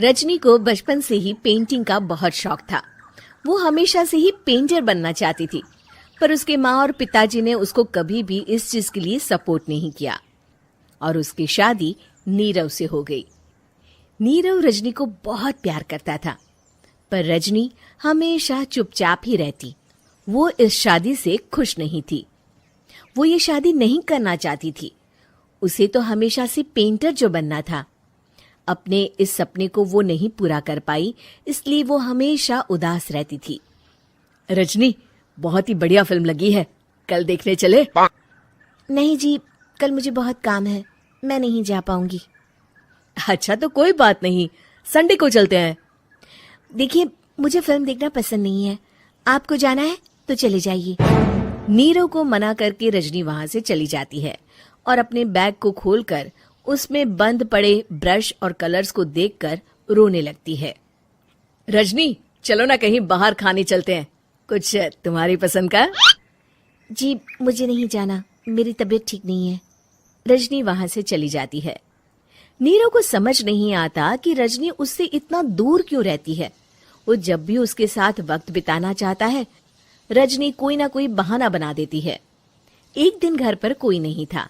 रजनी को बचपन से ही पेंटिंग का बहुत शौक था। वो हमेशा से ही पेंटर बनना चाहती थी, पर उसके माँ और पिताजी ने उसको कभी भी इस चीज के लिए सपोर्ट नहीं किया और उसकी शादी नीरव से हो गई। नीरव रजनी को बहुत प्यार करता था, पर रजनी हमेशा चुपचाप ही रहती। वो इस शादी से खुश नहीं थी। वो ये शादी नहीं करना चाहती थी। उसे तो हमेशा से पेंटर जो बनना था। अपने इस सपने को वो नहीं पूरा कर पाई, इसलिए वो हमेशा उदास रहती थी। रजनी, बहुत ही बढ़िया फिल्म लगी है, कल देखने चले? नहीं जी, कल मुझे बहुत काम है, मैं नहीं जा पाऊंगी। अच्छा तो कोई बात नहीं, संडे को चलते हैं। देखिए, मुझे फिल्म देखना पसंद नहीं है। आपको जाना है तो चले जाइए। नीरव को मना करके रजनी वहां से चली जाती है और अपने बैग को खोलकर उसमें बंद पड़े ब्रश और कलर्स को देखकर रोने लगती है। रजनी, चलो ना कहीं बाहर खाने चलते हैं, कुछ तुम्हारी पसंद का। जी, मुझे नहीं जाना, मेरी तबीयत ठीक नहीं है। रजनी वहां से चली जाती है। नीरव को समझ नहीं आता कि रजनी उससे इतना दूर क्यों रहती है। वो जब भी उसके साथ वक्त बिताना चाहता है, रजनी कोई ना कोई बहाना बना देती है। एक दिन घर पर कोई नहीं था।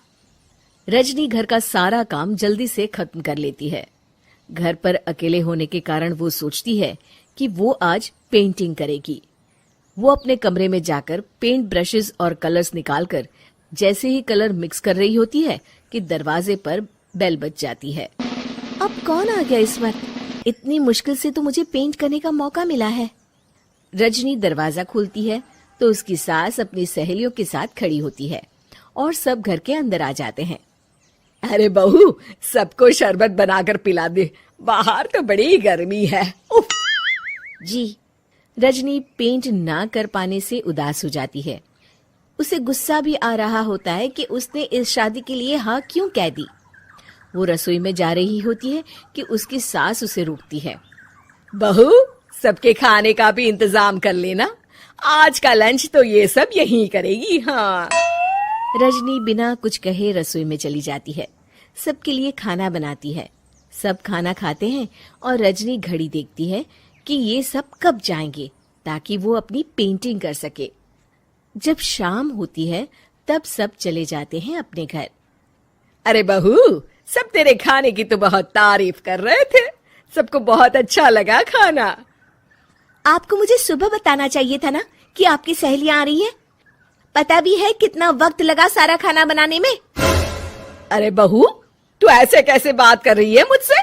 रजनी घर का सारा काम जल्दी से खत्म कर लेती है। घर पर अकेले होने के कारण वो सोचती है कि वो आज पेंटिंग करेगी। वो अपने कमरे में जाकर पेंट ब्रशेस और कलर्स निकालकर जैसे ही कलर मिक्स कर रही होती है कि दरवाजे पर बेल बज जाती है। अब कौन आ गया इस वक्त? इतनी मुश्किल से तो मुझे पेंट करने का मौका मिला है। रजनी दरवाजा खोलती है तो उसकी सास अपनी सहेलियों के साथ खड़ी होती है और सब घर के अंदर आ जाते हैं। अरे बहू, सबको शरबत बनाकर पिला दे, बाहर तो बड़ी गर्मी है। उफ। जी। रजनी पेंट ना कर पाने से उदास हो जाती है। उसे गुस्सा भी आ रहा होता है कि उसने इस शादी के लिए हाँ क्यों कह दी। वो रसोई में जा रही होती है कि उसकी सास उसे रोकती है। बहू, सबके खाने का भी इंतजाम कर लेना, आज का लंच तो ये सब यहीं करेगी। हाँ। रजनी बिना कुछ कहे रसोई में चली जाती है। सबके लिए खाना बनाती है। सब खाना खाते हैं और रजनी घड़ी देखती है कि ये सब कब जाएंगे ताकि वो अपनी पेंटिंग कर सके। जब शाम होती है तब सब चले जाते हैं अपने घर। अरे बहू, सब तेरे खाने की तो बहुत तारीफ कर रहे थे, सबको बहुत अच्छा लगा खाना। आपको मुझे सुबह बताना चाहिए था ना कि आपकी सहेलियां आ रही हैं। पता भी है कितना वक्त लगा सारा खाना बनाने में। अरे बहू, तू ऐसे कैसे बात कर रही है मुझसे?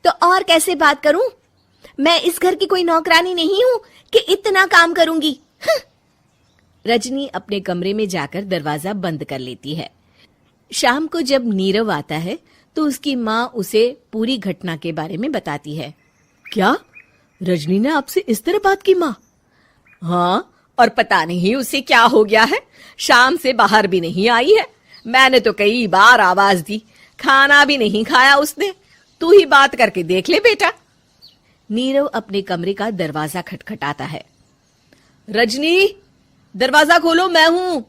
तो और कैसे बात करूं? मैं इस घर की कोई नौकरानी नहीं हूं कि इतना काम करूंगी। रजनी अपने कमरे में जाकर दरवाजा बंद कर लेती है। शाम को जब नीरव आता है तो उसकी माँ उसे पूरी घटना के बारे में बताती है। क्या रजनी ने आपसे इस तरह बात की माँ? हाँ, और पता नहीं उसे क्या हो गया है, शाम से बाहर भी नहीं आई है। मैंने तो कई बार आवाज दी, खाना भी नहीं खाया उसने। तू ही बात करके देख ले बेटा। नीरव अपने कमरे का दरवाजा खटखटाता है। रजनी, दरवाजा खोलो, मैं हूं।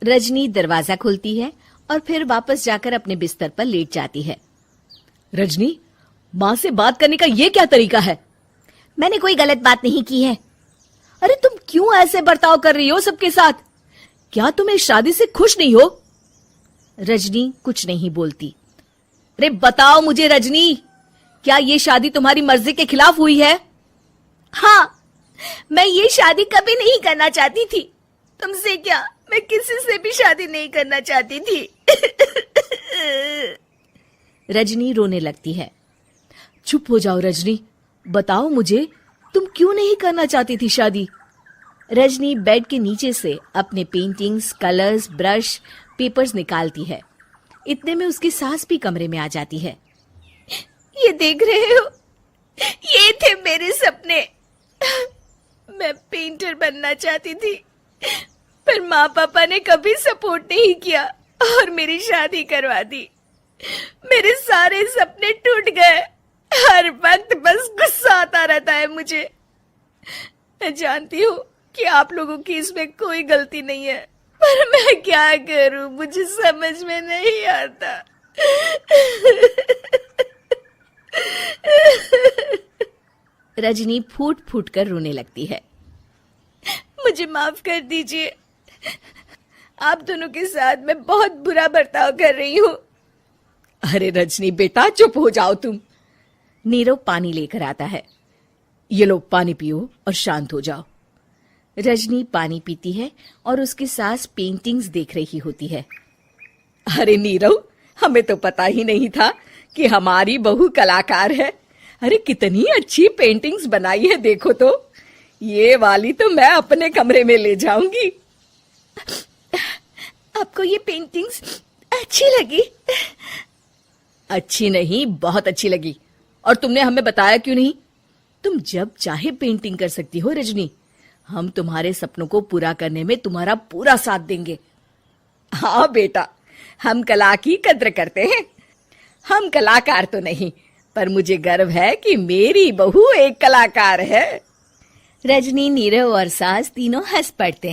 रजनी दरवाजा खोलती है और फिर वापस जाकर अपने बिस्तर पर लेट जाती है। रजनी, माँ से बात करने का ये क्या तरीका है? मैंने कोई गलत बात नहीं की है। अरे तुम क्यों ऐसे बर्ताव कर रही हो सबके साथ? क्या तुम इस शादी से खुश नहीं हो? रजनी कुछ नहीं बोलती। अरे बताओ मुझे रजनी, क्या ये शादी तुम्हारी मर्जी के खिलाफ हुई है? हाँ, मैं ये शादी कभी नहीं करना चाहती थी। तुमसे क्या, मैं किसी से भी शादी नहीं करना चाहती थी। रजनी रोने लगती है। चुप हो जाओ रजनी, बताओ मुझे, तुम क्यों नहीं करना चाहती थी शादी? रजनी बेड के नीचे से अपने पेंटिंग्स, कलर्स, ब्रश, पेपर्स निकालती है। इतने में उसकी सास भी कमरे में आ जाती है। ये देख रहे हो, ये थे मेरे सपने। मैं पेंटर बनना चाहती थी, पर माँ पापा ने कभी सपोर्ट नहीं किया और मेरी शादी करवा दी। मेरे सारे सपने टूट गए। हर वक्त बस गुस्सा आता रहता है मुझे। मैं जानती हूँ कि आप लोगों की इसमें कोई गलती नहीं है, पर मैं क्या करूं, मुझे समझ में नहीं आता। रजनी फूट फूट कर रोने लगती है। मुझे माफ कर दीजिए, आप दोनों के साथ मैं बहुत बुरा बर्ताव कर रही हूँ। अरे रजनी बेटा चुप हो जाओ तुम। नीरव पानी लेकर आता है। ये लो पानी पियो और शांत हो जाओ। रजनी पानी पीती है और उसकी सास पेंटिंग्स देख रही होती है। अरे नीरव, हमें तो पता ही नहीं था कि हमारी बहू कलाकार है। अरे कितनी अच्छी पेंटिंग्स बनाई है, देखो तो। ये वाली तो मैं अपने कमरे में ले जाऊंगी। आपको ये पेंटिंग्स अच्छी लगी? अच्छी नहीं, बहुत अच्छी लगी। और तुमने हमें बताया क्यों नहीं? तुम जब चाहे पेंटिंग कर सकती हो रजनी। हम तुम्हारे सपनों को पूरा करने में तुम्हारा पूरा साथ देंगे। हाँ बेटा, हम कला की कद्र करते हैं। हम कलाकार तो नहीं, पर मुझे गर्व है कि मेरी बहू एक कलाकार है। रजनी, नीरव और सास तीनों हंस पड़ते हैं।